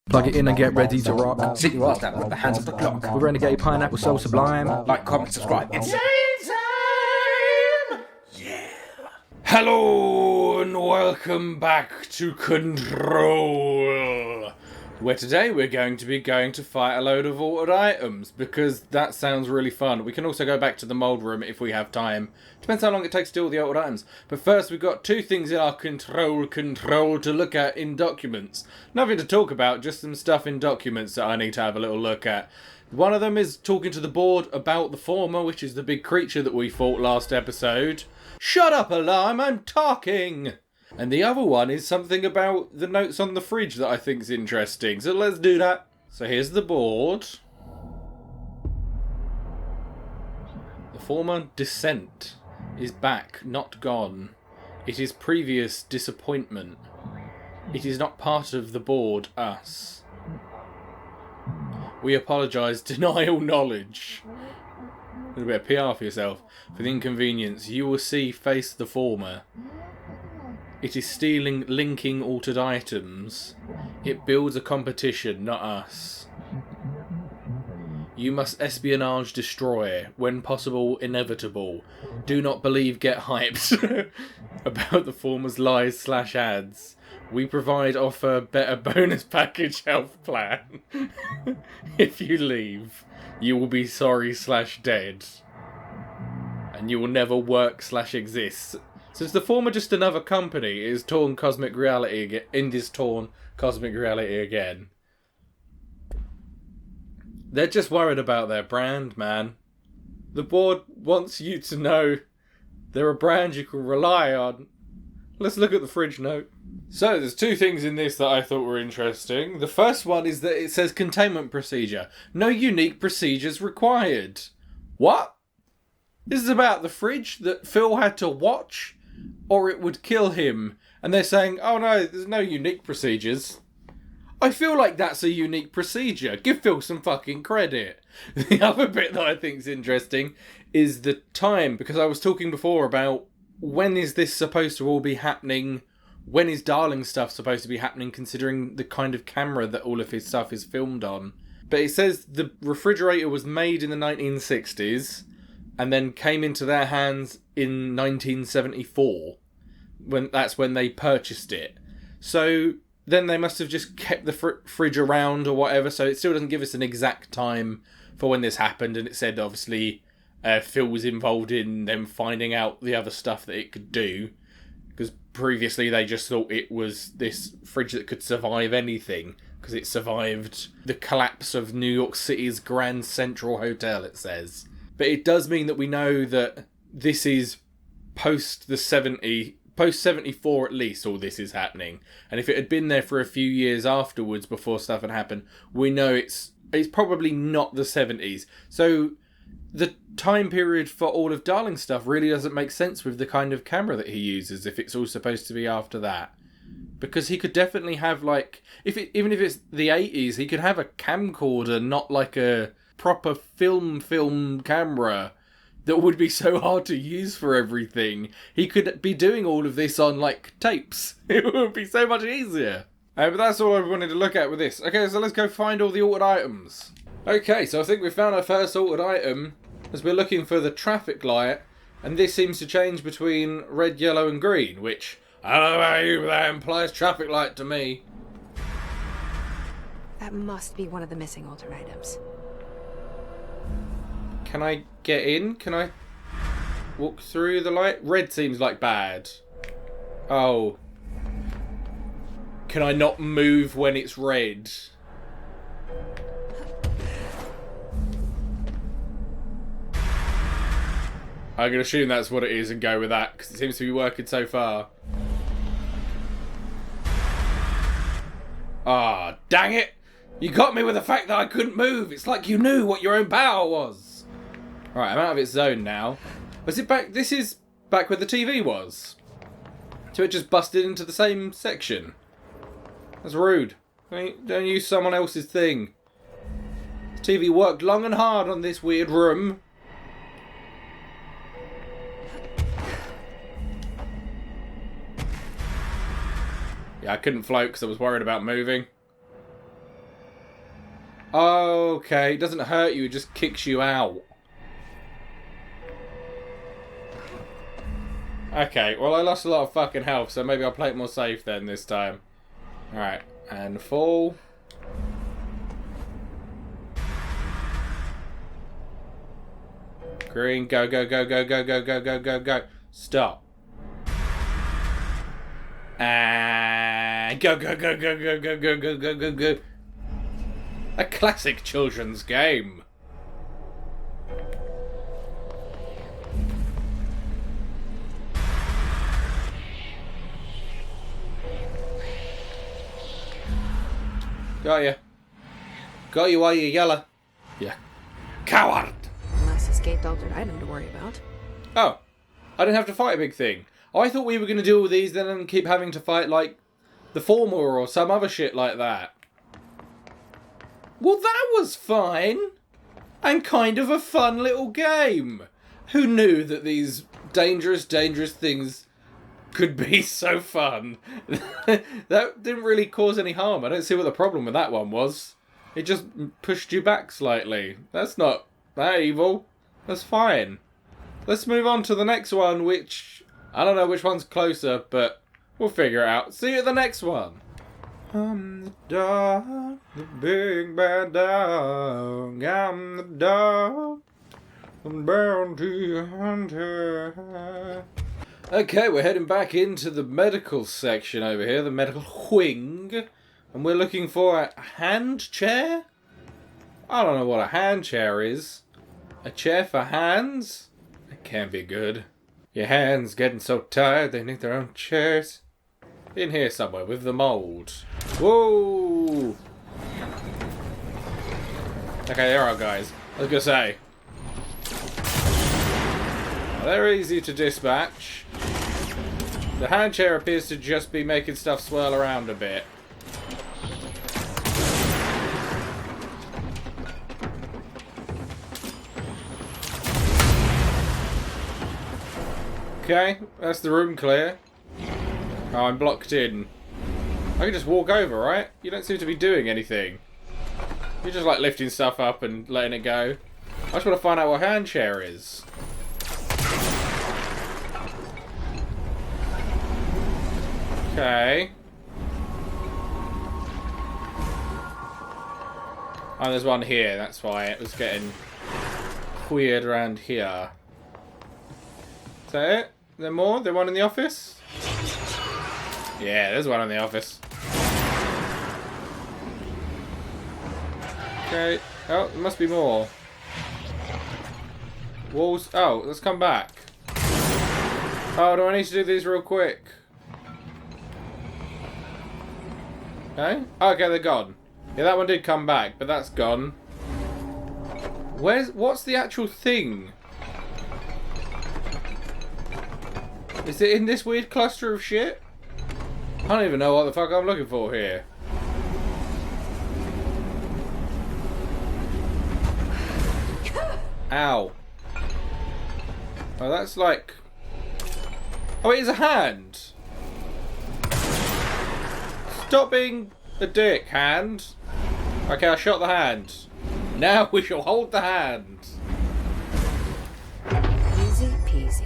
Plug it in and get ready to rock. Sit your ass down at the hands of the clock. With Renegade Pineapple so sublime. Like, comment, subscribe. It's time! Yeah. Hello and welcome back to Control, where today we're going to fight a load of altered items, because that sounds really fun. We can also go back to the mould room if we have time. Depends how long it takes to do all the altered items. But first we've got two things in our control to look at in documents. Nothing to talk about, just some stuff in documents that I need to have a little look at. One of them is talking to the board about the former, which is the big creature that we fought last episode. Shut up, alarm, I'm talking! And the other one is something about the notes on the fridge that I think is interesting. So let's do that. So here's the board. The former descent is back, not gone. It is previous disappointment. It is not part of the board, us. We apologise, deny all knowledge. A little bit of PR for yourself. For the inconvenience, you will see face the former. It is stealing, linking altered items. It builds a competition, not us. You must espionage, destroy. When possible, inevitable. Do not believe, get hyped. About the former's lies / ads. We provide offer better bonus package health plan. If you leave, you will be sorry / dead. And you will never work / exist. So is the former just another company? Is torn cosmic reality again? In this torn cosmic reality again? They're just worried about their brand, man. The board wants you to know they're a brand you can rely on. Let's look at the fridge note. So there's two things in this that I thought were interesting. The first one is that it says containment procedure. No unique procedures required. What? This is about the fridge that Phil had to watch, or it would kill him. And they're saying, oh no, there's no unique procedures. I feel like that's a unique procedure. Give Phil some fucking credit. The other bit that I think is interesting is the time, because I was talking before about when is this supposed to all be happening? When is Darling stuff supposed to be happening, considering the kind of camera that all of his stuff is filmed on? But it says the refrigerator was made in the 1960s and then came into their hands in 1974. That's when they purchased it. So then they must have just kept the fridge around or whatever, so it still doesn't give us an exact time for when this happened, and it said obviously Phil was involved in them finding out the other stuff that it could do, because previously they just thought it was this fridge that could survive anything, because it survived the collapse of New York City's Grand Central Hotel, it says. But it does mean that we know that this is post 74 at least, all this is happening. And if it had been there for a few years afterwards before stuff had happened, we know it's probably not the 70s. So the time period for all of Darling stuff really doesn't make sense with the kind of camera that he uses if it's all supposed to be after that. Because he could definitely have, like, even if it's the 80s, he could have a camcorder, not like a proper film camera that would be so hard to use for everything. He could be doing all of this on, like, tapes. It would be so much easier. But that's all I wanted to look at with this. Okay, so let's go find all the altered items. Okay, so I think we found our first altered item, as we're looking for the traffic light, and this seems to change between red, yellow and green, which, I don't know about you, but that implies traffic light to me. That must be one of the missing altered items. Can I get in? Can I walk through the light? Red seems like bad. Oh. Can I not move when it's red? I'm going to assume that's what it is and go with that, because it seems to be working so far. Ah, dang it! You got me with the fact that I couldn't move. It's like you knew what your own power was. Right, I'm out of its zone now. Was it back? This is back where the TV was. So it just busted into the same section. That's rude. Don't use someone else's thing. The TV worked long and hard on this weird room. Yeah, I couldn't float because I was worried about moving. Okay, it doesn't hurt you, it just kicks you out. Okay, well I lost a lot of fucking health, so maybe I'll play it more safe then this time. Alright, and fall. Green, go, go, go, go, go, go, go, go, go, go. Stop. And go, go, go, go, go, go, go, go, go, go, go. A classic children's game. Got you. Got you while you're yellow. Yeah. Coward! Less escaped altered item to worry about. Oh. I didn't have to fight a big thing. Oh, I thought we were going to do all these then and keep having to fight, like, the former or some other shit like that. Well, that was fine. And kind of a fun little game. Who knew that these dangerous, dangerous things could be so fun? That didn't really cause any harm. I don't see what the problem with that one was. It just pushed you back slightly. That's not that evil. That's fine. Let's move on to the next one, which... I don't know which one's closer, but we'll figure it out. See you at the next one. I'm the dog, the big bad dog. I'm the dog, the bounty hunter. Okay, we're heading back into the medical section over here, the medical wing. And we're looking for a hand chair? I don't know what a hand chair is. A chair for hands? That can't be good. Your hands getting so tired they need their own chairs. In here somewhere with the mold. Whoa! Okay, there are guys. I was gonna say. They're easy to dispatch. The hand chair appears to just be making stuff swirl around a bit. Okay, that's the room clear. Oh, I'm blocked in. I can just walk over, right? You don't seem to be doing anything. You're just like lifting stuff up and letting it go. I just want to find out what hand chair is. Okay. Oh, there's one here. That's why it was getting weird around here. Is that it? Is there more? Is there one in the office? Yeah, there's one in the office. Okay. Oh, there must be more. Walls. Oh, let's come back. Oh, do I need to do these real quick? Okay. Oh, okay, they're gone. Yeah, that one did come back, but that's gone. What's the actual thing? Is it in this weird cluster of shit? I don't even know what the fuck I'm looking for here. Ow. Oh, that's like... Oh, it is a hand. Stop being a dick, hand. Okay, I shot the hand. Now we shall hold the hand. Easy peasy.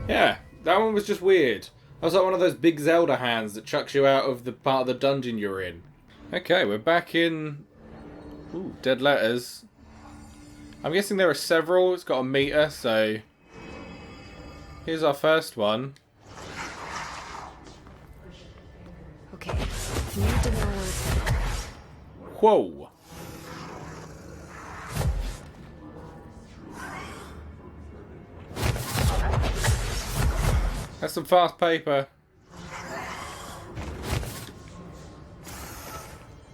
Yeah, that one was just weird. That was like one of those big Zelda hands that chucks you out of the part of the dungeon you're in. Okay, we're back in... Ooh, dead letters. I'm guessing there are several. It's got a meter, so... Here's our first one. Okay, need to know where it's headed. Whoa. That's some fast paper.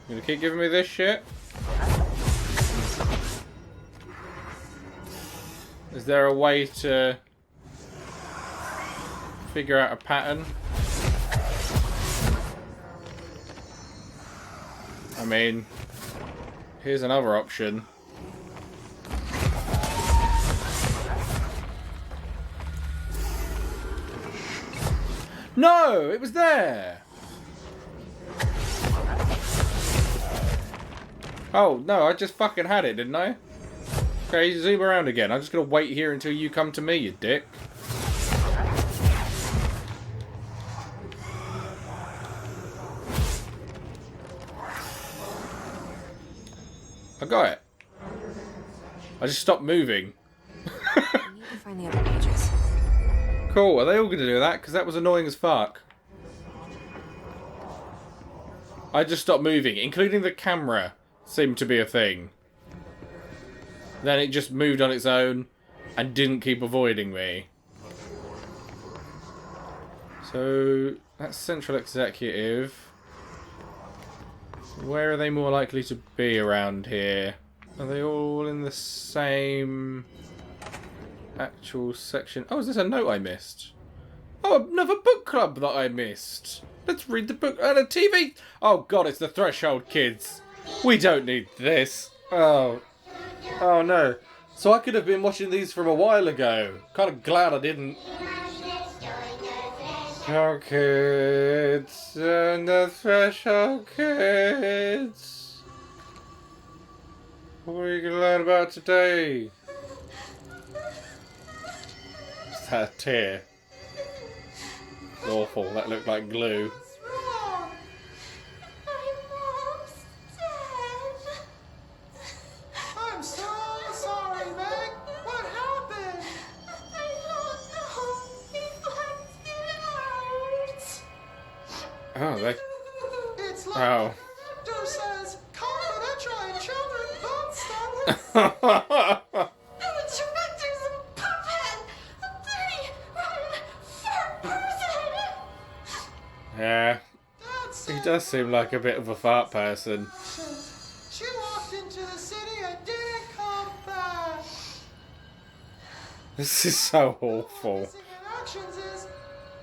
You gonna keep giving me this shit? Is there a way to figure out a pattern? I mean, here's another option. No, it was there. Oh, no, I just fucking had it, didn't I? Okay, zoom around again. I'm just gonna wait here until you come to me, you dick. I got it. I just stopped moving. I need to find the other pages. Cool, are they all gonna do that? Because that was annoying as fuck. I just stopped moving, including the camera seemed to be a thing. Then it just moved on its own and didn't keep avoiding me. So, that's Central Executive. Where are they more likely to be around here? Are they all in the same actual section? Oh, is this a note I missed? Oh, another book club that I missed. Let's read the book. And a TV. Oh, God, it's the Threshold Kids. We don't need this. Oh. Oh, no. So I could have been watching these from a while ago. Kind of glad I didn't. Oh, kids. And the Threshold Kids. What are you going to learn about today? Is that a tear? It's awful. That looked like glue. What's wrong? My mom's dead. I'm so sorry, Meg. What happened? I don't know. He left it out. Oh, they... It's like Oh. the doctor says, confidential in children bone stuff. The director's a puppet. A dirty, rotten, fat person. Yeah, That's he does seem like a bit of a fart person. She walked into the city and didn't come back. This is so awful. Missing in actions is,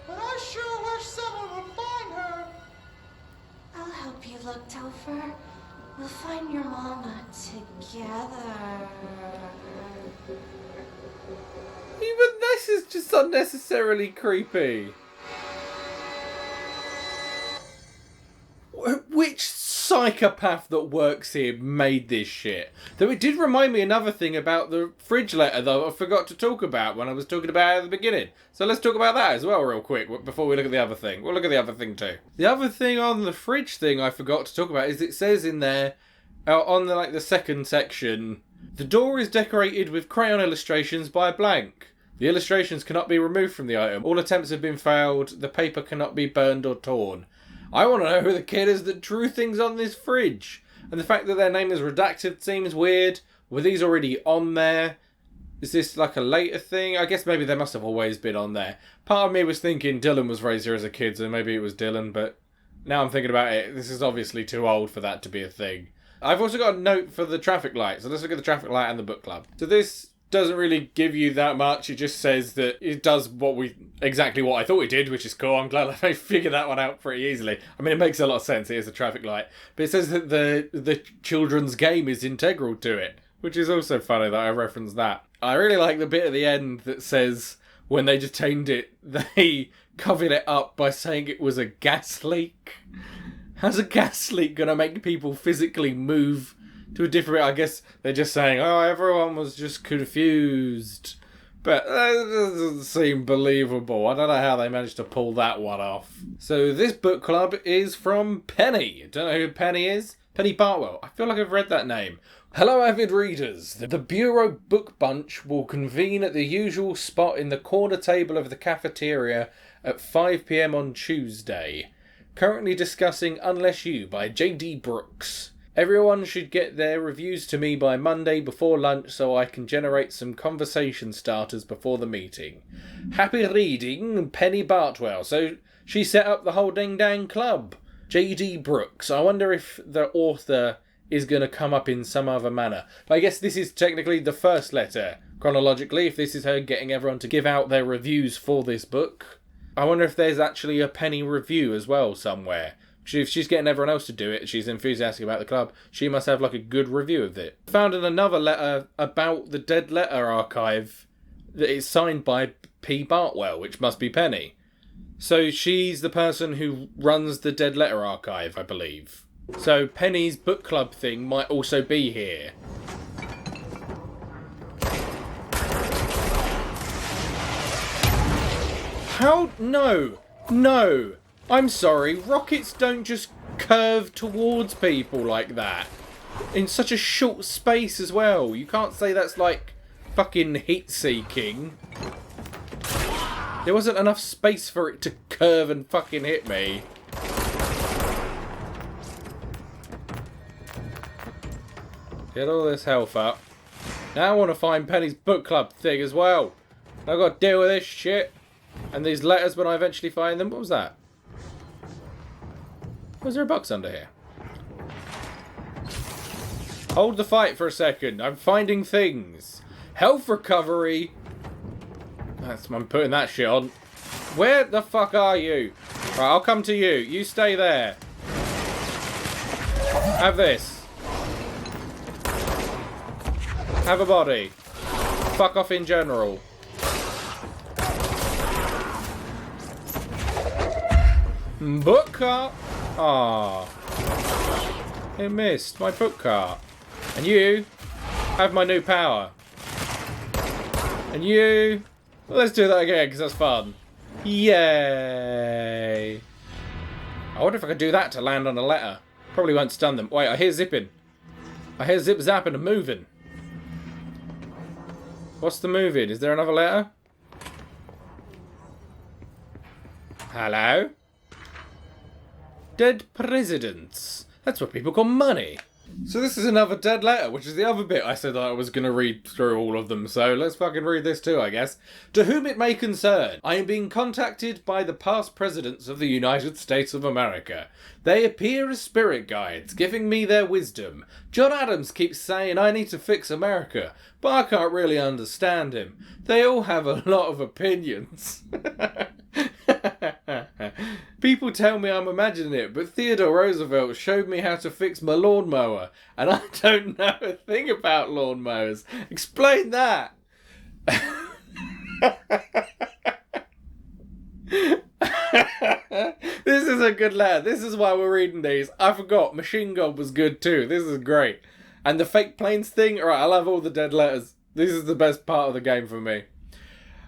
but I sure wish someone would find her. I'll help you look, Topher. We'll find your mama together. Even this is just unnecessarily creepy. Which psychopath that works here made this shit? Though it did remind me another thing about the fridge letter that I forgot to talk about when I was talking about it at the beginning. So let's talk about that as well real quick before we look at the other thing. We'll look at the other thing too. The other thing on the fridge thing I forgot to talk about is it says in there, on the second section, the door is decorated with crayon illustrations by blank. The illustrations cannot be removed from the item. All attempts have been failed. The paper cannot be burned or torn. I want to know who the kid is that drew things on this fridge. And the fact that their name is redacted seems weird. Were these already on there? Is this like a later thing? I guess maybe they must have always been on there. Part of me was thinking Dylan was raised here as a kid, so maybe it was Dylan. But now I'm thinking about it, this is obviously too old for that to be a thing. I've also got a note for the traffic light. So let's look at the traffic light and the book club. So this doesn't really give you that much. It just says that it does exactly what I thought it did, which is cool. I'm glad I figured that one out pretty easily. I mean, it makes a lot of sense. It is a traffic light. But it says that the children's game is integral to it, which is also funny that I referenced that. I really like the bit at the end that says when they detained it, they covered it up by saying it was a gas leak. How's a gas leak going to make people physically move to a different... I guess they're just saying, oh, everyone was just confused. But that doesn't seem believable. I don't know how they managed to pull that one off. So this book club is from Penny. Don't know who Penny is? Penny Bartwell. I feel like I've read that name. Hello, avid readers. The Bureau Book Bunch will convene at the usual spot in the corner table of the cafeteria at 5 p.m. on Tuesday. Currently discussing Unless You by J.D. Brooks. Everyone should get their reviews to me by Monday before lunch so I can generate some conversation starters before the meeting. Happy reading, Penny Bartwell. So she set up the whole ding dang club. J.D. Brooks. I wonder if the author is going to come up in some other manner. But I guess this is technically the first letter, chronologically, if this is her getting everyone to give out their reviews for this book. I wonder if there's actually a Penny review as well somewhere. If she's getting everyone else to do it, she's enthusiastic about the club, she must have like a good review of it. Found in another letter about the Dead Letter Archive that is signed by P. Bartwell, which must be Penny. So she's the person who runs the Dead Letter Archive, I believe. So Penny's book club thing might also be here. How? No. No. I'm sorry. Rockets don't just curve towards people like that. In such a short space as well. You can't say that's like fucking heat-seeking. There wasn't enough space for it to curve and fucking hit me. Get all this health up. Now I want to find Penny's book club thing as well. I've got to deal with this shit. And these letters when I eventually find them. What was that? Was there a box under here? Hold the fight for a second. I'm finding things. Health recovery. I'm putting that shit on. Where the fuck are you? Right, I'll come to you. You stay there. Have this. Have a body. Fuck off in general. Book cart. Ah, it missed my book cart. And you have my new power. And you. Well, let's do that again because that's fun. Yay! I wonder if I could do that to land on a letter. Probably won't stun them. Wait, I hear zipping. I hear zip zapping and moving. What's the moving? Is there another letter? Hello? Dead presidents. That's what people call money. So this is another dead letter, which is the other bit I said that I was going to read through all of them. So let's fucking read this too, I guess. To whom it may concern, I am being contacted by the past presidents of the United States of America. They appear as spirit guides, giving me their wisdom. John Adams keeps saying I need to fix America, but I can't really understand him. They all have a lot of opinions. People tell me I'm imagining it, but Theodore Roosevelt showed me how to fix my lawnmower, and I don't know a thing about lawnmowers. Explain that! This is a good letter. This is why we're reading these. I forgot. Machine Gun was good too. This is great. And the fake planes thing, alright, I love all the dead letters. This is the best part of the game for me.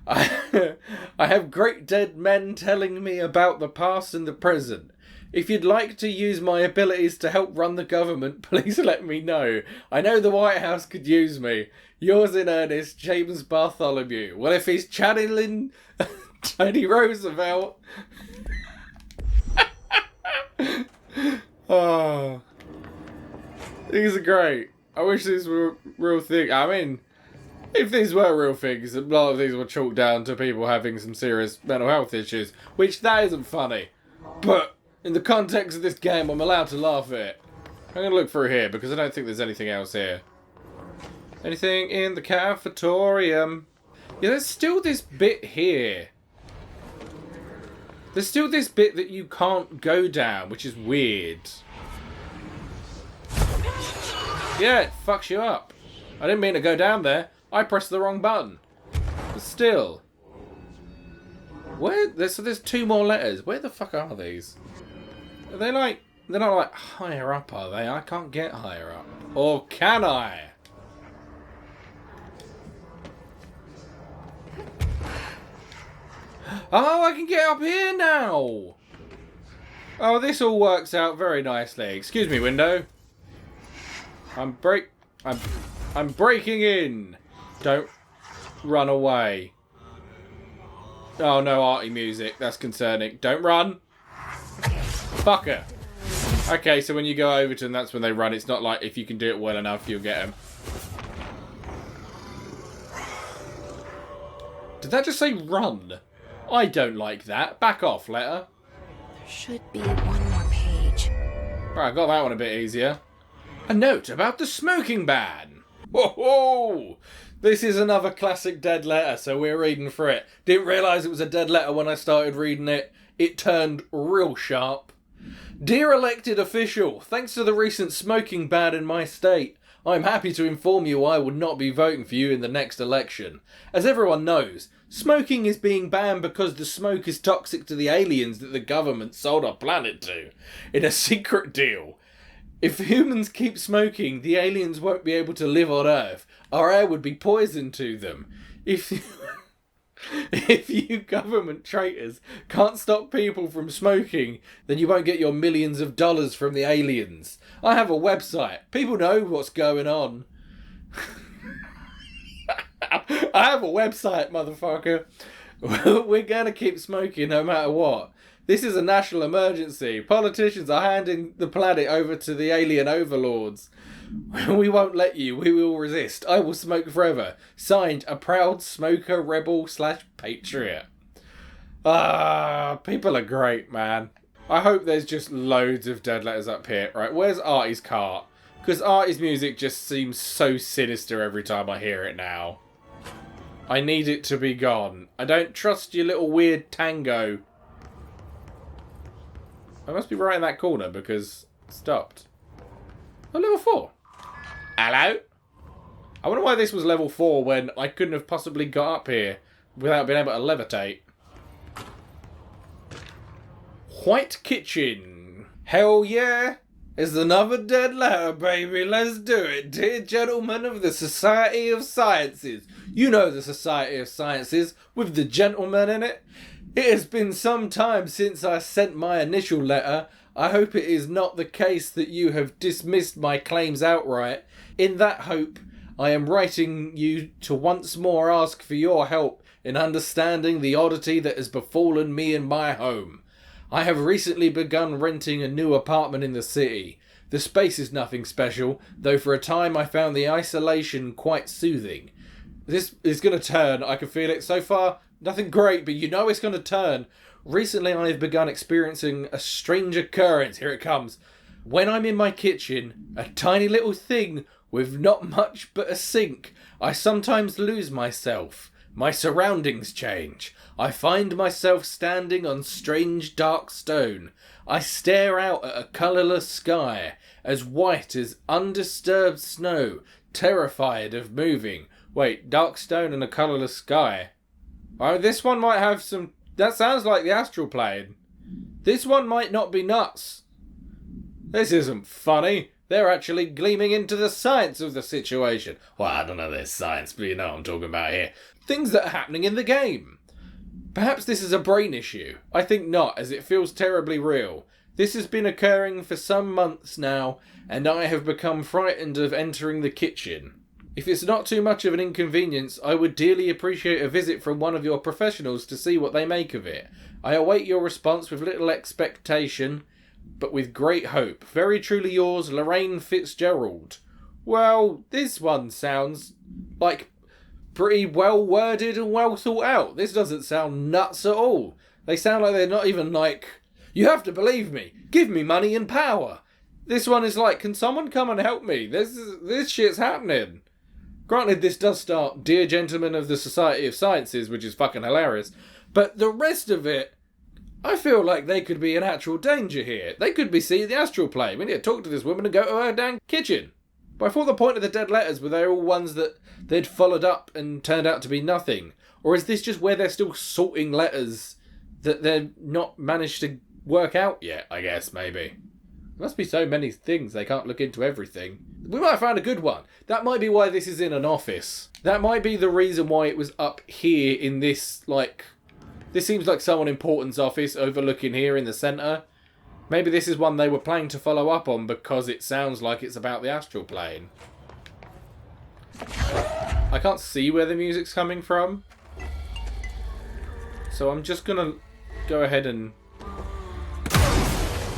I have great dead men telling me about the past and the present. If you'd like to use my abilities to help run the government, please let me know. I know the White House could use me. Yours in earnest, James Bartholomew. Well, if he's channeling Teddy Roosevelt... Oh, these are great. I wish these were real things. I mean... If these were real things, a lot of these were chalked down to people having some serious mental health issues, which that isn't funny. But in the context of this game, I'm allowed to laugh at it. I'm going to look through here because I don't think there's anything else here. Anything in the cafetorium? Yeah, there's still this bit here. There's still this bit that you can't go down, which is weird. Yeah, it fucks you up. I didn't mean to go down there. I pressed the wrong button. But still. So there's two more letters. Where the fuck are these? Are they like... They're not like higher up, are they? I can't get higher up. Or can I? Oh, I can get up here now! Oh, this all works out very nicely. Excuse me, window. I'm breaking in. Don't run away. Oh no, arty music. That's concerning. Don't run. Fucker. Okay, so when you go over to them, that's when they run. It's not like if you can do it well enough, you'll get them. Did that just say run? I don't like that. Back off, letter. There should be one more page. Right, I got that one a bit easier. A note about the smoking ban. Whoa! This is another classic dead letter, so we're reading through it. Didn't realise it was a dead letter when I started reading it. It turned real sharp. Dear elected official, thanks to the recent smoking ban in my state, I'm happy to inform you I will not be voting for you in the next election. As everyone knows, smoking is being banned because the smoke is toxic to the aliens that the government sold our planet to, in a secret deal. If humans keep smoking, the aliens won't be able to live on Earth. Our air would be poison to them. If you government traitors can't stop people from smoking, then you won't get your millions of dollars from the aliens. I have a website. People know what's going on. I have a website, motherfucker. We're gonna keep smoking no matter what. This is a national emergency. Politicians are handing the planet over to the alien overlords. We won't let you. We will resist. I will smoke forever. Signed, a proud smoker, rebel / patriot. People are great, man. I hope there's just loads of dead letters up here. Right, where's Artie's cart? Because Artie's music just seems so sinister every time I hear it now. I need it to be gone. I don't trust your little weird tango. I must be right in that corner because it stopped. Oh, level 4. Hello? I wonder why this was level 4 when I couldn't have possibly got up here without being able to levitate. White kitchen. Hell yeah. It's another dead letter, baby. Let's do it. Dear gentlemen of the Society of Sciences. You know the Society of Sciences with the gentleman in it. It has been some time since I sent my initial letter. I hope it is not the case that you have dismissed my claims outright. In that hope, I am writing you to once more ask for your help in understanding the oddity that has befallen me in my home. I have recently begun renting a new apartment in the city. The space is nothing special, though for a time I found the isolation quite soothing. This is going to turn, I can feel it. So far, nothing great, but you know it's going to turn. Recently I have begun experiencing a strange occurrence. Here it comes. When I'm in my kitchen, a tiny little thing with not much but a sink, I sometimes lose myself. My surroundings change. I find myself standing on strange dark stone. I stare out at a colourless sky, as white as undisturbed snow, terrified of moving. Wait, dark stone and a colourless sky. Oh, this one might have some... That sounds like the astral plane. This one might not be nuts. This isn't funny. They're actually gleaming into the science of the situation. Well, I don't know there's science, but you know what I'm talking about here. Things that are happening in the game. Perhaps this is a brain issue. I think not, as it feels terribly real. This has been occurring for some months now, and I have become frightened of entering the kitchen. If it's not too much of an inconvenience, I would dearly appreciate a visit from one of your professionals to see what they make of it. I await your response with little expectation, but with great hope. Very truly yours, Lorraine Fitzgerald. Well, this one sounds like pretty well worded and well thought out. This doesn't sound nuts at all. They sound like they're not even like, you have to believe me, give me money and power. This one is like, can someone come and help me? This shit's happening. Granted, this does start, Dear Gentlemen of the Society of Sciences, which is fucking hilarious. But the rest of it, I feel like they could be in actual danger here. They could be seeing the astral plane. We need to talk to this woman and go to her damn kitchen. But I thought the point of the dead letters were they all ones that they'd followed up and turned out to be nothing. Or is this just where they're still sorting letters that they've not managed to work out yet, I guess, maybe. There must be so many things they can't look into everything. We might have found a good one. That might be why this is in an office. That might be the reason why it was up here in this, like... This seems like someone important's office overlooking here in the centre. Maybe this is one they were planning to follow up on because it sounds like it's about the astral plane. I can't see where the music's coming from. So I'm just going to go ahead and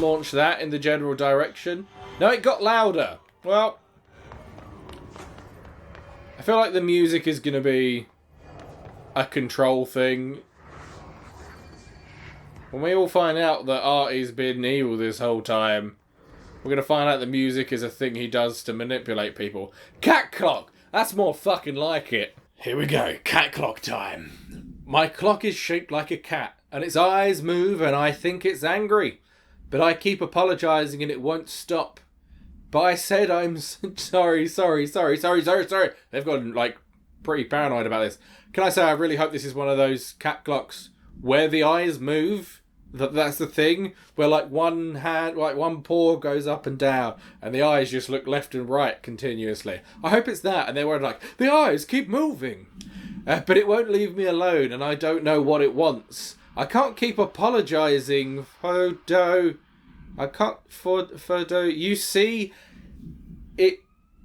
launch that in the general direction. No, it got louder. Well, I feel like the music is going to be a control thing. When we all find out that Artie's been evil this whole time, we're going to find out the music is a thing he does to manipulate people. Cat clock! That's more fucking like it. Here we go, cat clock time. My clock is shaped like a cat, and its eyes move, and I think it's angry. But I keep apologising and it won't stop. But I said I'm sorry. They've gotten, like, pretty paranoid about this. Can I say I really hope this is one of those cat clocks where the eyes move? That's the thing where like one paw goes up and down and the eyes just look left and right continuously. I hope it's that, and they were like, the eyes keep moving, but it won't leave me alone, and I don't know what it wants. I can't keep apologising, Fodo. I can't, Fodo. You see, it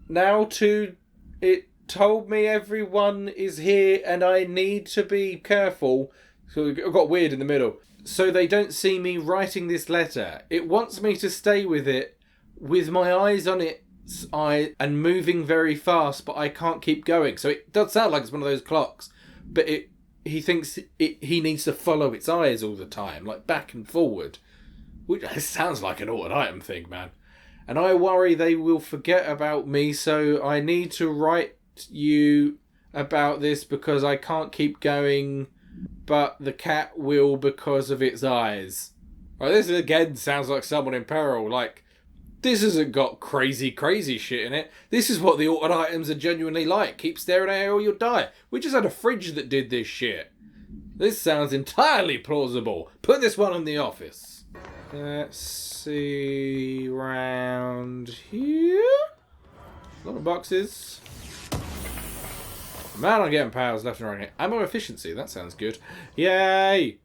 now too. It told me everyone is here, and I need to be careful. So it got weird in the middle. So they don't see me writing this letter. It wants me to stay with it, with my eyes on its eye and moving very fast, but I can't keep going. So it does sound like it's one of those clocks, but he thinks he needs to follow its eyes all the time, like back and forward. Which sounds like an altered item thing, man. And I worry they will forget about me, so I need to write you about this because I can't keep going, but the cat will because of its eyes. Right, this again sounds like someone in peril. Like, this hasn't got crazy shit in it. This is what the altered items are genuinely like. Keep staring at it or you'll die. We just had a fridge that did this shit. This sounds entirely plausible. Put this one in the office. Let's see round here. A lot of boxes. Man, I'm getting powers left and right. Ammo efficiency, that sounds good. Yay!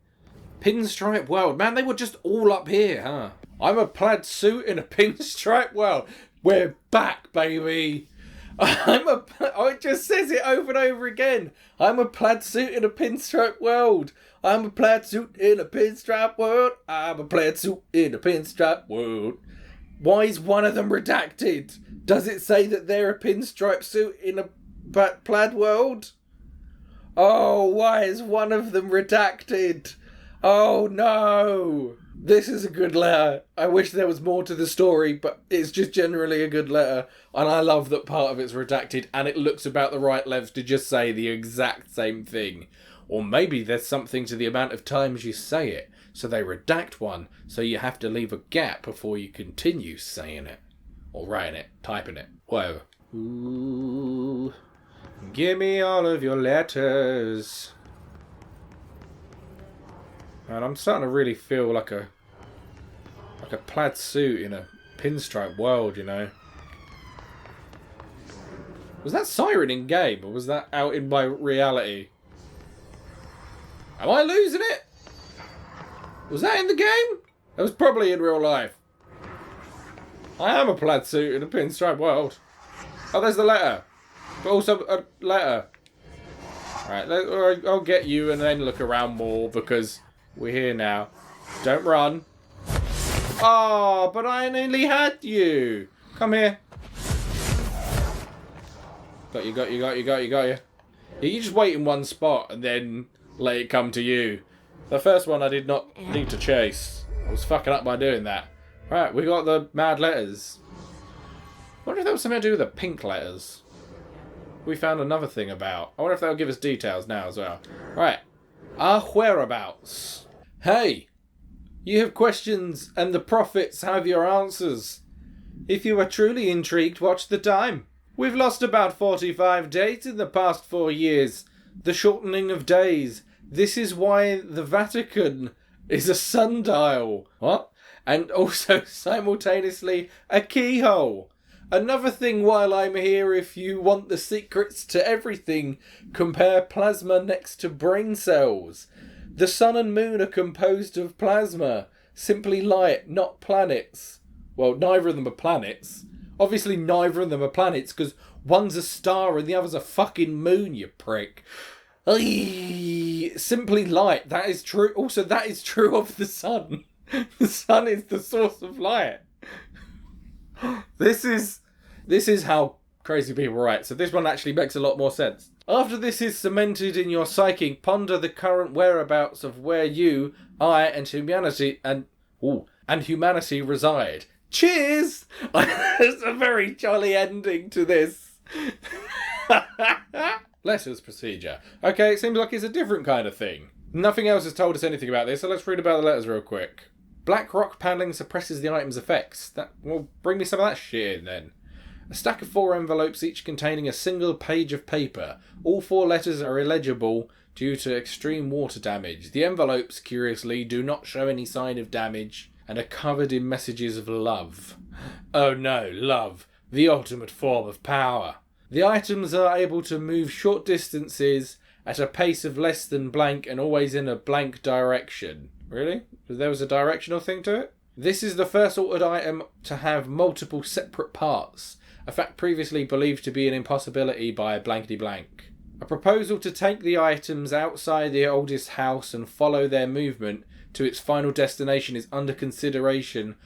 Pinstripe world. Man, they were just all up here, huh? I'm a plaid suit in a pinstripe world. We're back, baby. Oh, it just says it over and over again. I'm a plaid suit in a pinstripe world. I'm a plaid suit in a pinstripe world. I'm a plaid suit in a pinstripe world. Why is one of them redacted? Does it say that they're a pinstripe suit in a plaid world? Oh, why is one of them redacted? Oh no! This is a good letter. I wish there was more to the story, but it's just generally a good letter. And I love that part of it's redacted and it looks about the right length to just say the exact same thing. Or maybe there's something to the amount of times you say it. So they redact one, so you have to leave a gap before you continue saying it. Or writing it, typing it, whatever. Ooh. Give me all of your letters. And I'm starting to really feel like a plaid suit in a pinstripe world, you know. Was that siren in game, or was that out in my reality? Am I losing it? Was that in the game? That was probably in real life. I am a plaid suit in a pinstripe world. Oh, there's the letter. But also a letter. Alright, I'll get you and then look around more because we're here now. Don't run. Oh, but I nearly had you. Come here. Got you. You just wait in one spot and then let it come to you. The first one I did not need to chase. I was fucking up by doing that. Right, we got the mad letters. I wonder if that was something to do with the pink letters. We found another thing about. I wonder if that'll give us details now as well. Right. Our whereabouts. Hey! You have questions and the prophets have your answers. If you are truly intrigued, watch the time. We've lost about 45 days in the past 4 years. The shortening of days. This is why the Vatican is a sundial. What? And also simultaneously a keyhole. Another thing while I'm here, if you want the secrets to everything, compare plasma next to brain cells. The sun and moon are composed of plasma. Simply light, not planets. Well, neither of them are planets. Obviously neither of them are planets, because one's a star and the other's a fucking moon, you prick. Simply light, that is true. Also, that is true of the sun. The sun is the source of light. This is how crazy people write. So this one actually makes a lot more sense. After this is cemented in your psyche, ponder the current whereabouts of where you, I, and humanity reside. Cheers! It's a very jolly ending to this. Letters procedure. Okay, it seems like it's a different kind of thing. Nothing else has told us anything about this, so let's read about the letters real quick. Black rock paneling suppresses the item's effects. Well, bring me some of that shit in then. A stack of 4 envelopes, each containing a single page of paper. All 4 letters are illegible due to extreme water damage. The envelopes, curiously, do not show any sign of damage and are covered in messages of love. Oh no, love, the ultimate form of power. The items are able to move short distances at a pace of less than blank and always in a blank direction. Really? There was a directional thing to it? This is the first altered item to have multiple separate parts, a fact previously believed to be an impossibility by blankety blank. A proposal to take the items outside the oldest house and follow their movement to its final destination is under consideration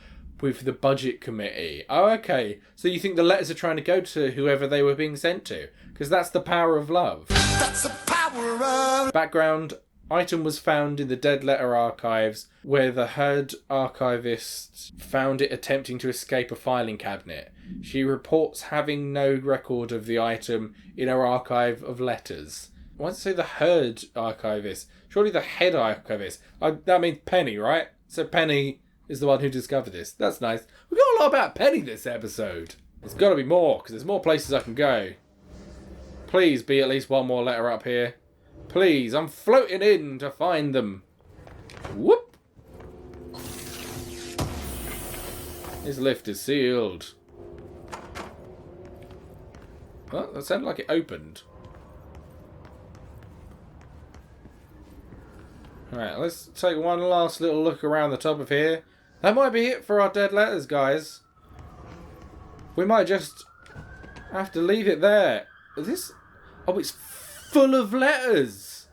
with the budget committee. Oh, okay. So you think the letters are trying to go to whoever they were being sent to? Because that's the power of love. That's the power of... Background: item was found in the Dead Letter archives, where the Herd archivist found it attempting to escape a filing cabinet. She reports having no record of the item in her archive of letters. Why does it say the Herd archivist? Surely the Head archivist. That means Penny, right? So Penny is the one who discovered this. That's nice. We got a lot about Penny this episode. There's got to be more, because there's more places I can go. Please be at least one more letter up here. Please, I'm floating in to find them. Whoop! This lift is sealed. Well, that sounded like it opened. Alright, let's take one last little look around the top of here. That might be it for our dead letters, guys. We might just have to leave it there. Is this... Oh, it's full of letters.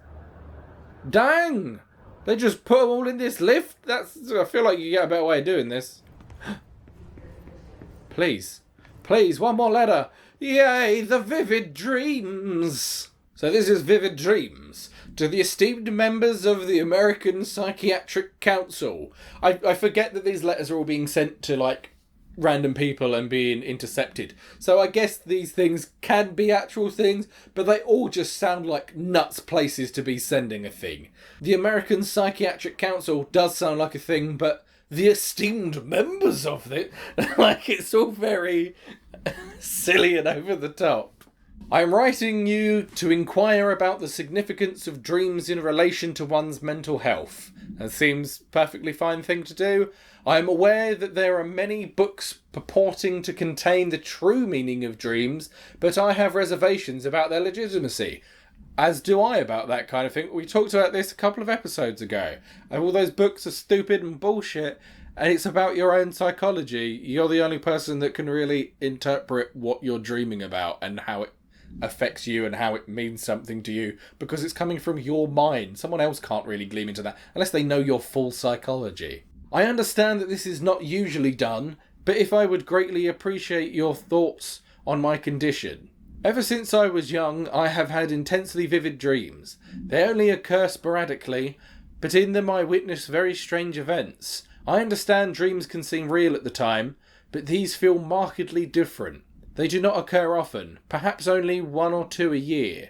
Dang! They just put them all in this lift? I feel like you get a better way of doing this. Please. Please, one more letter. Yay, the vivid dreams. So this is Vivid Dreams. To the esteemed members of the American Psychiatric Council. I forget that these letters are all being sent to, like, random people and being intercepted. So I guess these things can be actual things, but they all just sound like nuts places to be sending a thing. The American Psychiatric Council does sound like a thing, but the esteemed members of it, like, it's all very silly and over the top. I'm writing you to inquire about the significance of dreams in relation to one's mental health. That seems a perfectly fine thing to do. I am aware that there are many books purporting to contain the true meaning of dreams, but I have reservations about their legitimacy. As do I about that kind of thing. We talked about this a couple of episodes ago. And all those books are stupid and bullshit, and it's about your own psychology. You're the only person that can really interpret what you're dreaming about and how it affects you and how it means something to you, because it's coming from your mind. Someone else can't really gleam into that unless they know your full psychology. I understand that this is not usually done, but if I would greatly appreciate your thoughts on my condition. Ever since I was young, I have had intensely vivid dreams. They only occur sporadically, but in them I witness very strange events. I understand dreams can seem real at the time, but these feel markedly different. They do not occur often, perhaps only 1 or 2 a year.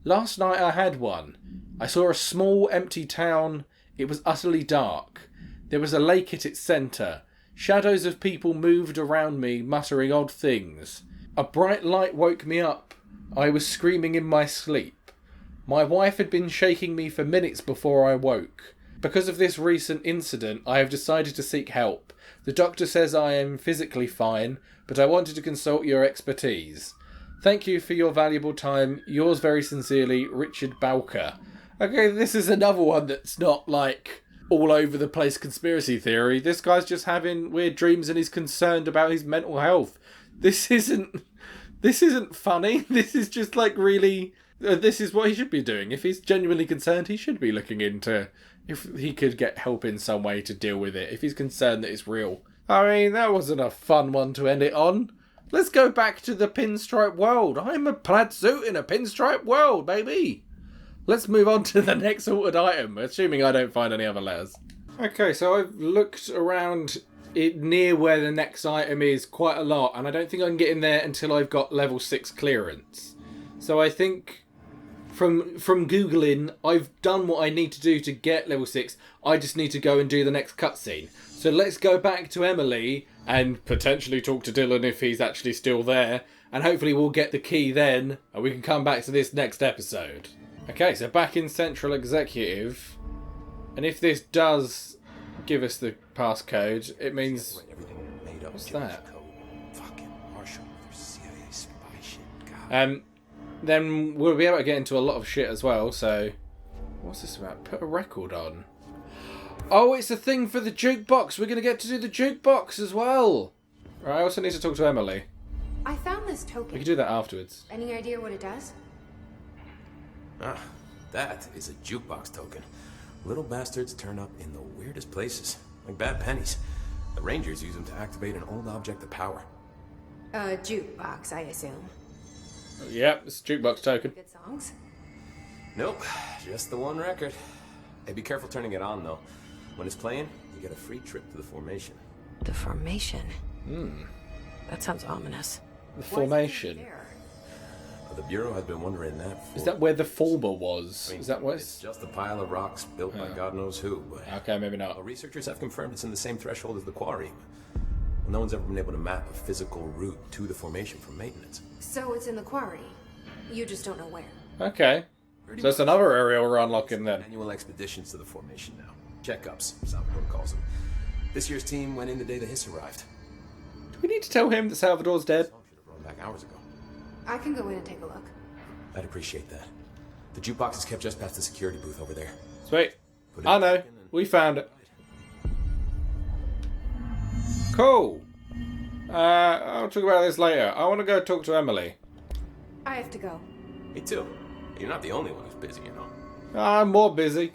Last night I had one. I saw a small, empty town. It was utterly dark. There was a lake at its centre. Shadows of people moved around me, muttering odd things. A bright light woke me up. I was screaming in my sleep. My wife had been shaking me for minutes before I woke. Because of this recent incident, I have decided to seek help. The doctor says I am physically fine, but I wanted to consult your expertise. Thank you for your valuable time. Yours very sincerely, Richard Bowker. Okay, this is another one that's not like all over the place conspiracy theory. This guy's just having weird dreams and he's concerned about his mental health. This isn't funny. This is just like really... this is what he should be doing. If he's genuinely concerned, he should be looking into if he could get help in some way to deal with it. If he's concerned that it's real. I mean, that wasn't a fun one to end it on. Let's go back to the pinstripe world. I'm a plaid suit in a pinstripe world, baby. Let's move on to the next altered item, assuming I don't find any other letters. Okay, so I've looked around it near where the next item is quite a lot, and I don't think I can get in there until I've got level 6 clearance. So I think from Googling, I've done what I need to do to get level 6. I just need to go and do the next cutscene. So let's go back to Emily and potentially talk to Dylan if he's actually still there. And hopefully we'll get the key then and we can come back to this next episode. Okay, so back in Central Executive, and if this does give us the passcode, it means... What's that? Then we'll be able to get into a lot of shit as well, so... What's this about? Put a record on. Oh, it's a thing for the jukebox! We're going to get to do the jukebox as well! Right, I also need to talk to Emily. I found this We token. can do that afterwards. Any idea what it does? Ah, that is a jukebox token. Little bastards turn up in the weirdest places, like bad pennies. The Rangers use them to activate an old object of power. A jukebox, I assume. Yep, it's a jukebox token. Good songs? Nope, just the one record. Hey, be careful turning it on, though. When it's playing, you get a free trip to the formation. The formation. That sounds ominous. The formation. The Bureau has been wondering that for... Is that where the former was? Is that what It's just a pile of rocks built by God knows who, but... Okay, maybe not. Well, researchers have confirmed it's in the same threshold as the quarry. Well, no one's ever been able to map a physical route to the formation for maintenance. So it's in the quarry. You just don't know where. Okay. So that's another area we're unlocking then. Annual expeditions to the formation now. Checkups, Salvador calls them. This year's team went in the day the Hiss arrived. Do we need to tell him that Salvador's dead? Should have run back hours ago. I can go in and take a look. I'd appreciate that. The jukebox is kept just past the security booth over there. Sweet. Put it I know. back in and- We found it. Cool. I'll talk about this later. I want to go talk to Emily. I have to go. Me too. You're not the only one who's busy, you know. I'm more busy.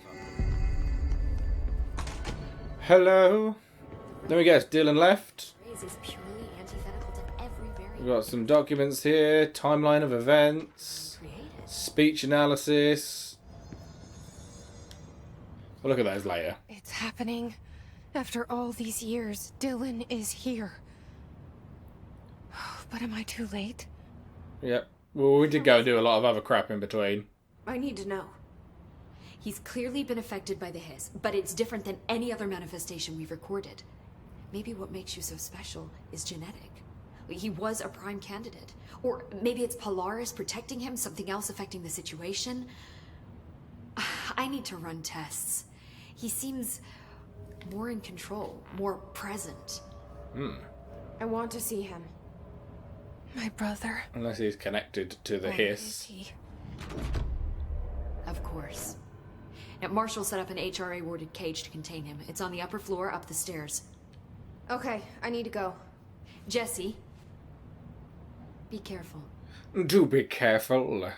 Hello. Let me guess, Dylan left. Is purely antithetical to every We've variable got some documents here, timeline of events, created. speech analysis. We'll look at those later. It's happening. After all these years, Dylan is here. But am I too late? Yep. Well, we did go and do a lot of other crap in between. I need to know. He's clearly been affected by the hiss, but it's different than any other manifestation we've recorded. Maybe what makes you so special is genetic. He was a prime candidate. Or maybe it's Polaris protecting him, something else affecting the situation. I need to run tests. He seems more in control, more present. I want to see him. My brother. Unless he's connected to the Where is hiss. he? Of course. Now, Marshall set up an HRA-warded cage to contain him. It's on the upper floor, up the stairs. Okay, I need to go. Jesse, be careful. Do be careful.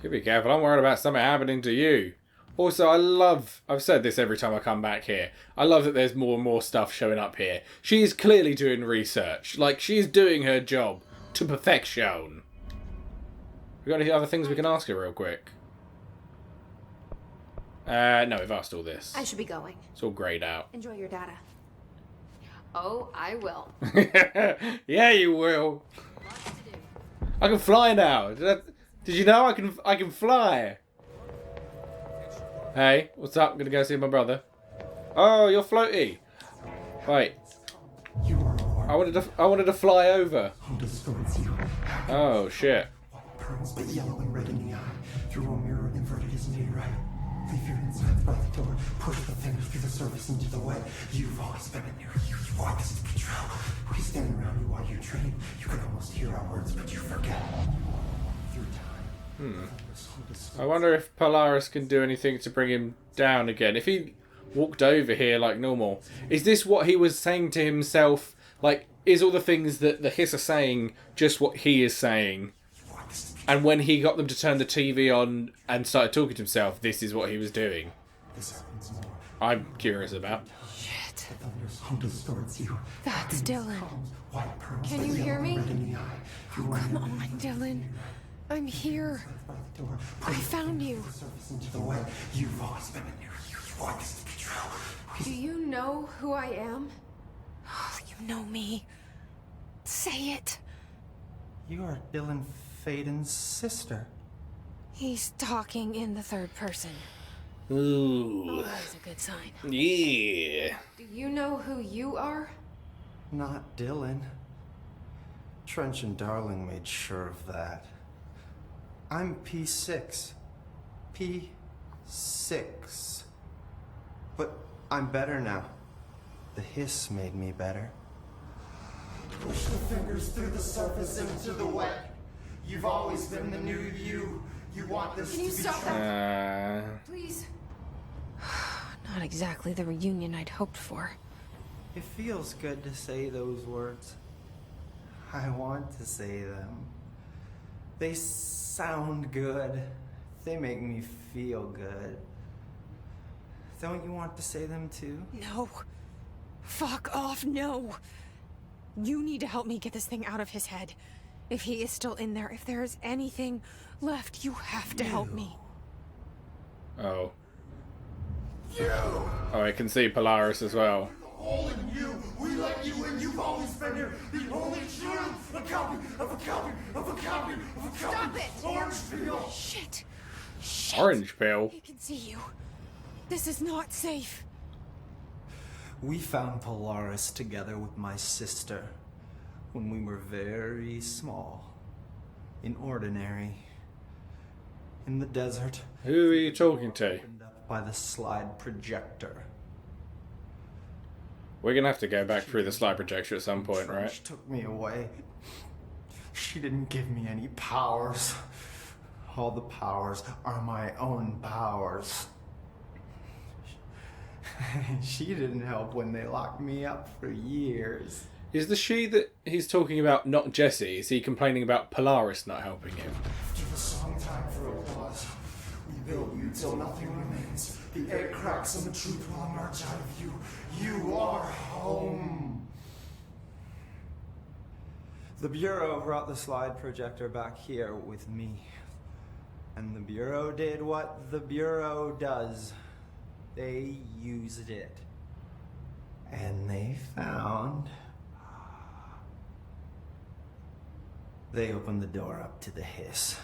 You be careful. I'm worried about something happening to you. Also, I've said this every time I come back here, I love that there's more and more stuff showing up here. She is clearly doing research. Like, she's doing her job to perfection. We got any other things we can ask her real quick? No, we've asked all this. I should be going. It's all grayed out. Enjoy your data. Oh, I will. Yeah, you will. Lots to do. I can fly now. Did you know I can fly? Hey, what's up? I'm gonna go see my brother. Oh, you're floaty. Wait. I wanted to fly over. Oh shit. Pearls, but yellow and red in the eye. Through a mirror, inverted his knee right. Leave your insides by the door. Push the fingers through the surface into the wet. You've always been in there. You want this to control. We stand around you while you dream. You can almost hear our words, but you forget. Through time. I wonder if Polaris can do anything to bring him down again. If he walked over here like normal, is this what he was saying to himself? Like, is all the things that the hiss are saying just what he is saying? And when he got them to turn the TV on and started talking to himself, this is what he was doing. I'm curious about. Shit. You. That's Dylan. White pearls, Can but you hear yellow me? and red in the eye. Come on, Dylan. I'm here. By the door. I found you. Surface into the wet. You've always been in there. You want this to control. Do you know who I am? Oh, you know me. Say it. You are Dylan Faden's sister. He's talking in the third person. Ooh. Always a good sign. Yeah. Do you know who you are? Not Dylan. Trench and Darling made sure of that. I'm P6. P6. But I'm better now. The hiss made me better. Push the fingers through the surface into the wet. You've always been the new you. You want this Can you to be stop true. that? Please. Not exactly the reunion I'd hoped for. It feels good to say those words. I want to say them. They sound good. They make me feel good. Don't you want to say them too? No. Fuck off, no. You need to help me get this thing out of his head. If he is still in there, if there is anything left, you have to help me. Oh. Oh, I can see Polaris as well. All in you, we let you in, you've always been here. The only truth, a copy of a copy of a copy of a copy. Stop it! Orange peel. Shit. Shit. Orange pill. He can see you. This is not safe. We found Polaris together with my sister when we were very small, in Ordinary, in the desert. Who are you talking to? Opened up by the slide projector. We're gonna have to go back through the slide projector at some point, right? She took me away. She didn't give me any powers. All the powers are my own powers. She didn't help when they locked me up for years. Is the she that he's talking about not Jesse? Is he complaining about Polaris not helping him? Give a song time for applause. We build you till nothing remains. The egg cracks and the truth will emerge out of you. You are home. The Bureau brought the slide projector back here with me. And the Bureau did what the Bureau does. They used it. And they found... They opened the door up to the hiss.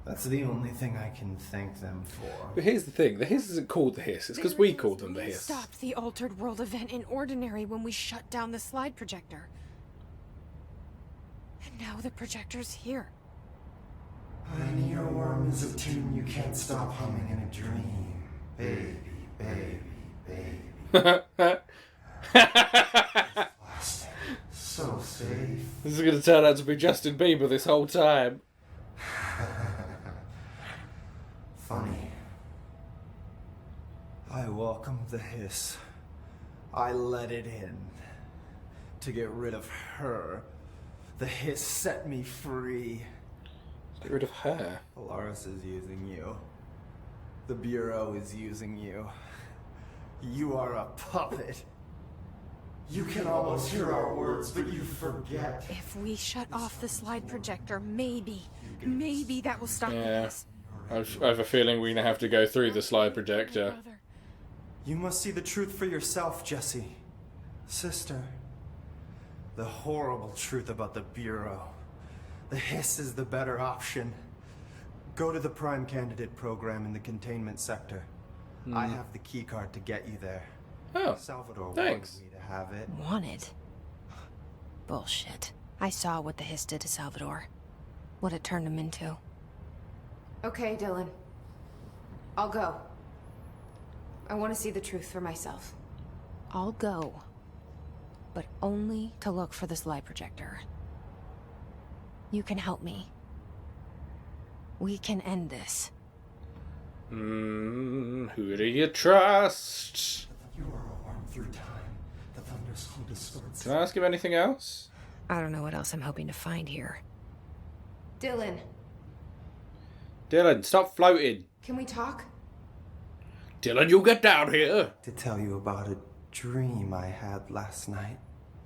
That's the only thing I can thank them for. But here's the thing, the hiss isn't called the hiss, it's because we called them the We hiss. stopped the altered world event in Ordinary when we shut down the slide projector. And now the projector's here. An earworm is a tune you can't stop humming in a dream. Baby, baby, baby. Plastic. So safe. This is going to turn out to be Justin Bieber this whole time. Funny. I welcomed the hiss. I let it in. To get rid of her. The hiss set me free. Get rid of her. Polaris is using you. The Bureau is using you. You are a puppet. You can almost hear our words, but you forget. If we shut off the slide projector, maybe that will stop Yeah. this. I have a feeling we're going to have to go through the slide projector. You must see the truth for yourself, Jesse. Sister. The horrible truth about the Bureau. The hiss is the better option. Go to the Prime Candidate program in the containment sector. I have the keycard to get you there. Oh, Salvador thanks. wanted me to have it. Wanted? Bullshit. I saw what the hiss did to Salvador. What it turned him into. Okay, Dylan. I'll go. I want to see the truth for myself. I'll go. But only to look for the slide projector. You can help me. We can end this. Who do you trust? You are a worm through time. The thunderstorm distorts. Can I ask him anything else? I don't know what else I'm hoping to find here. Dylan, Dylan, stop floating. can we talk? Dylan, you get down here. To tell you about a dream I had last night.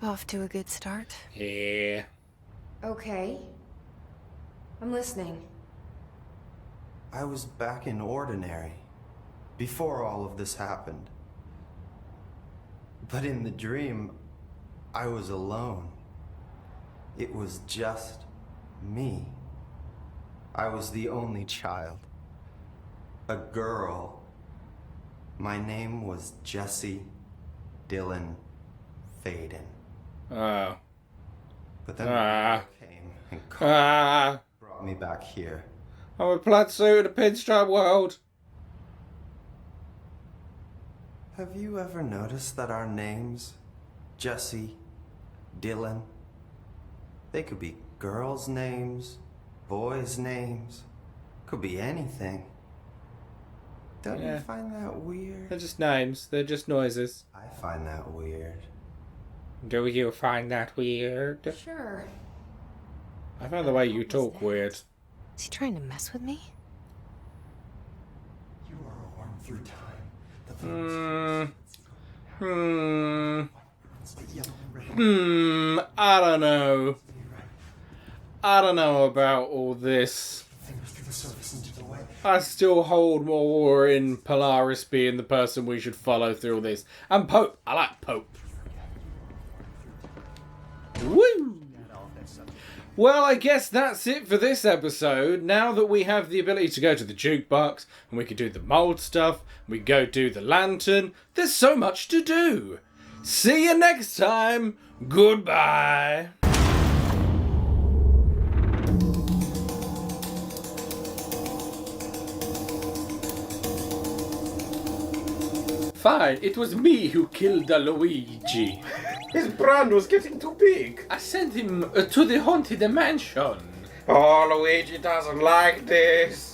Off to a good start. Yeah. Okay. I'm listening. I was back in Ordinary. Before all of this happened. But in the dream, I was alone. It was just me. I was the only child. A girl. My name was Jesse Dylan Faden. Oh. But then came and brought me back here. I'm a plaid suit in a pinstripe world. Have you ever noticed that our names, Jesse, Dylan, they could be girls' names, boys' names, could be anything. Don't you find that weird? They're just names. They're just noises. I find that weird. Do you find that weird? Sure. I find the way you talk weird. Is he trying to mess with me? You are a worm through time. I don't know. I don't know about all this. Fingers through the surface into the way. I still hold more in Polaris being the person we should follow through all this. And Pope. I like Pope. Woo! Well, I guess that's it for this episode. Now that we have the ability to go to the jukebox, and we can do the mold stuff, we go do the lantern, there's so much to do. See you next time. Goodbye. Fine, it was me who killed Luigi. His brand was getting too big. I sent him to the haunted mansion. Oh, Luigi doesn't like this.